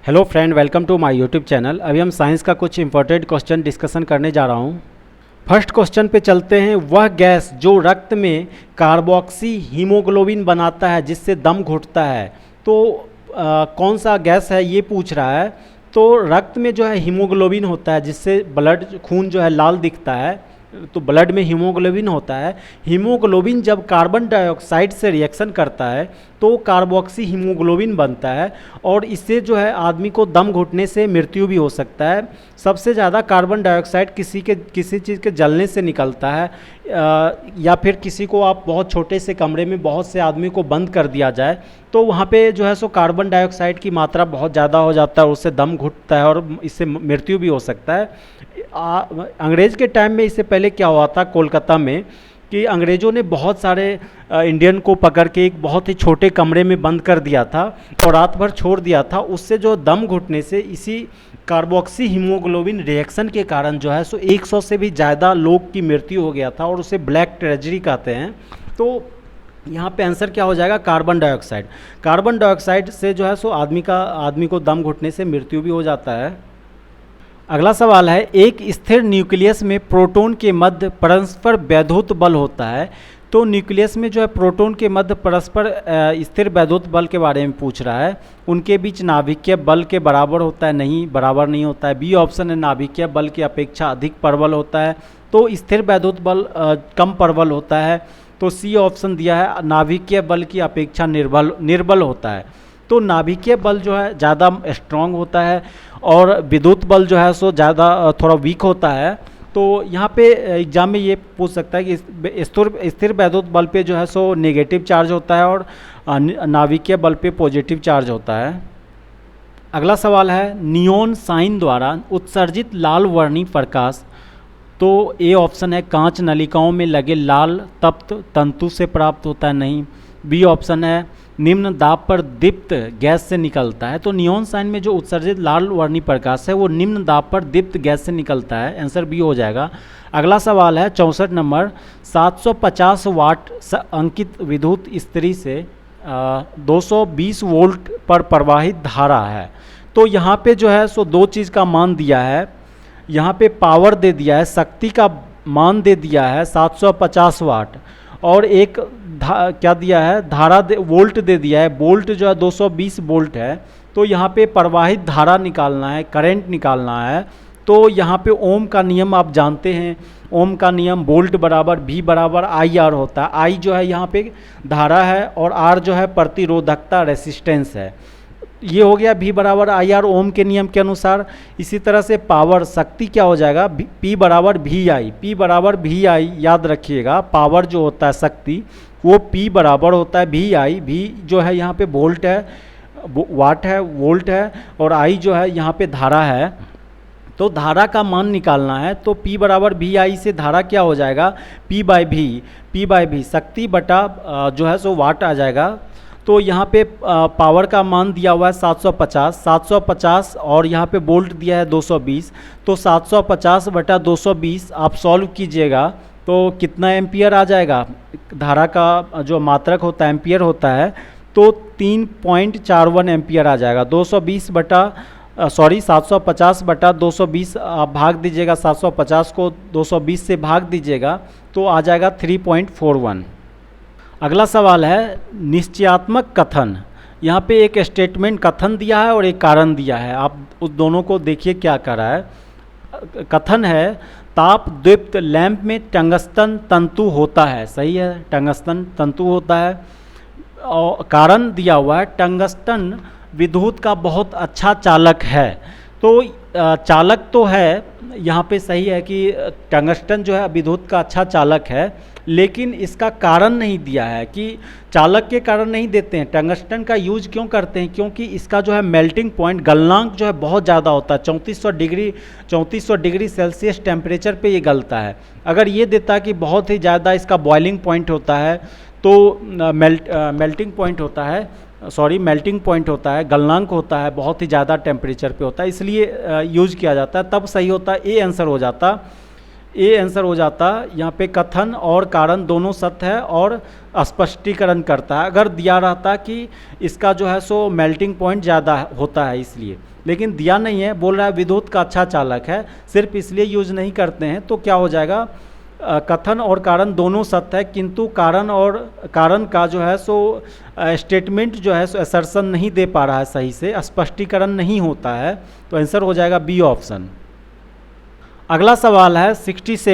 Hello friend, welcome to my YouTube channel. अभी हम science का कुछ इंपॉर्टेंट क्वेश्चन डिस्कशन करने जा रहा हूँ। फर्स्ट क्वेश्चन पे चलते हैं। वह गैस जो रक्त में कार्बोक्सी हीमोग्लोबिन बनाता है जिससे दम घुटता है, तो कौन सा गैस है ये पूछ रहा है। तो रक्त में जो है हीमोग्लोबिन होता है जिससे ब्लड खून जो है लाल दिखता है, तो ब्लड में हीमोग्लोबिन होता है। हीमोग्लोबिन जब कार्बन डाइऑक्साइड से रिएक्शन करता है तो कार्बोक्सी हीमोग्लोबिन बनता है और इससे जो है आदमी को दम घुटने से मृत्यु भी हो सकता है। सबसे ज़्यादा कार्बन डाइऑक्साइड किसी चीज़ के जलने से निकलता है, या फिर किसी को आप बहुत छोटे से कमरे में बहुत से आदमी को बंद कर दिया जाए तो वहाँ पे जो है सो कार्बन डाइऑक्साइड की मात्रा बहुत ज़्यादा हो जाता है, उससे दम घुटता है और इससे मृत्यु भी हो सकता है। अंग्रेज़ के टाइम में इससे पहले क्या हुआ था कोलकाता में कि अंग्रेज़ों ने बहुत सारे इंडियन को पकड़ के एक बहुत ही छोटे कमरे में बंद कर दिया था और रात भर छोड़ दिया था। उससे जो दम घुटने से इसी कार्बोक्सी हीमोग्लोबिन रिएक्शन के कारण जो है सो 100 से भी ज़्यादा लोग की मृत्यु हो गया था और उसे ब्लैक ट्रेजेडी कहते हैं। तो यहाँ पे आंसर क्या हो जाएगा? Carbon dioxide. कार्बन डाइऑक्साइड से जो है सो आदमी को दम घुटने से मृत्यु भी हो जाता है। अगला सवाल है, एक स्थिर न्यूक्लियस में प्रोटॉन के मध्य परस्पर वैद्युत बल होता है। तो न्यूक्लियस में जो है प्रोटॉन के मध्य परस्पर स्थिर वैद्युत बल के बारे में पूछ रहा है। उनके बीच नाभिकीय बल के बराबर होता है? नहीं, बराबर नहीं होता है। बी ऑप्शन है, नाभिकीय बल की अपेक्षा अधिक प्रबल होता है। तो स्थिर वैद्युत बल कम प्रबल होता है। तो सी ऑप्शन दिया है, नाभिकीय बल की अपेक्षा निर्बल होता है। तो नाभिकीय बल जो है ज़्यादा स्ट्रांग होता है और विद्युत बल जो है सो ज़्यादा थोड़ा वीक होता है। तो यहाँ पे एग्जाम में ये पूछ सकता है कि स्थिर वैद्युत बल पे जो है सो नेगेटिव चार्ज होता है और नाभिकीय बल पे पॉजिटिव चार्ज होता है। अगला सवाल है, नियॉन साइन द्वारा उत्सर्जित लाल वर्णी प्रकाश। तो ए ऑप्शन है, कांच नलिकाओं में लगे लाल तप्त तंतु से प्राप्त होता है? नहीं। बी ऑप्शन है, निम्न दाब पर दीप्त गैस से निकलता है। तो नियॉन साइन में जो उत्सर्जित लाल वर्णी प्रकाश है वो निम्न दाब पर दीप्त गैस से निकलता है। आंसर बी हो जाएगा। अगला सवाल है 64 नंबर, 750 वाट अंकित विद्युत इस्त्री से 220 वोल्ट पर प्रवाहित धारा है। तो यहाँ पे जो है सो दो चीज़ का मान दिया है। यहाँ पे पावर दे दिया है, शक्ति का मान दे दिया है 750 वाट, और एक क्या दिया है, वोल्ट दे दिया है। वोल्ट जो है 220 वोल्ट है। तो यहाँ पे प्रवाहित धारा निकालना है, करंट निकालना है। तो यहाँ पे ओम का नियम आप जानते हैं। ओम का नियम वोल्ट बराबर V बराबर IR होता है। I जो है यहाँ पे धारा है और R जो है प्रतिरोधकता रेसिस्टेंस है। ये हो गया V बराबर IR ओम के नियम के अनुसार। इसी तरह से पावर शक्ति क्या हो जाएगा, P बराबर VI। P बराबर VI याद रखिएगा, पावर जो होता है शक्ति वो P बराबर होता है VI। V जो है यहाँ पे वोल्ट है, वाट है, वोल्ट है, और I जो है यहाँ पे धारा है। तो धारा का मान निकालना है। तो P बराबर VI से धारा क्या हो जाएगा, P बाई V शक्ति बटा जो है सो वाट आ जाएगा। तो यहाँ पे पावर का मान दिया हुआ है 750 और यहाँ पे वोल्ट दिया है 220। तो 750 बटा 220 आप सॉल्व कीजिएगा तो कितना एम्पियर आ जाएगा। धारा का जो मात्रक होता है एम्पियर होता है, तो 3.41 एम्पियर आ जाएगा। 750 बटा 220 आप भाग दीजिएगा, 750 को 220 से भाग दीजिएगा तो आ जाएगा 3.41। अगला सवाल है, निश्चयात्मक कथन। यहाँ पे एक स्टेटमेंट कथन दिया है और एक कारण दिया है। आप उस दोनों को देखिए क्या कर रहा है। कथन है, ताप दीप्त लैंप में टंगस्टन तंतु होता है। सही है, टंगस्टन तंतु होता है। और कारण दिया हुआ है, टंगस्टन विद्युत का बहुत अच्छा चालक है। तो चालक तो है, यहाँ पे सही है कि टंगस्टन जो है विद्युत का अच्छा चालक है, लेकिन इसका कारण नहीं दिया है कि चालक के कारण नहीं देते हैं। टंगस्टन का यूज क्यों करते हैं? क्योंकि इसका जो है मेल्टिंग पॉइंट, गलनांक जो है बहुत ज़्यादा होता है। 3400 डिग्री सेल्सियस टेम्परेचर पे ये गलता है। अगर ये देता कि बहुत ही ज़्यादा इसका बॉइलिंग पॉइंट होता है तो मेल्टिंग पॉइंट होता है, गलनांक होता है, बहुत ही ज़्यादा टेम्परेचर पे होता है, इसलिए यूज किया जाता है, तब सही होता है। ए आंसर हो जाता। ए आंसर हो जाता। यहाँ पे कथन और कारण दोनों सत्य है और स्पष्टीकरण करता है। अगर दिया रहता कि इसका जो है सो मेल्टिंग पॉइंट ज़्यादा होता है इसलिए, लेकिन दिया नहीं है, बोल रहा है विद्युत का अच्छा चालक है, सिर्फ इसलिए यूज नहीं करते हैं, तो क्या हो जाएगा, कथन और कारण दोनों सत्य है, किंतु कारण का जो है सो स्टेटमेंट जो है सो असर्शन नहीं दे पा रहा है, सही से स्पष्टीकरण नहीं होता है, तो आंसर हो जाएगा बी ऑप्शन। अगला सवाल है 67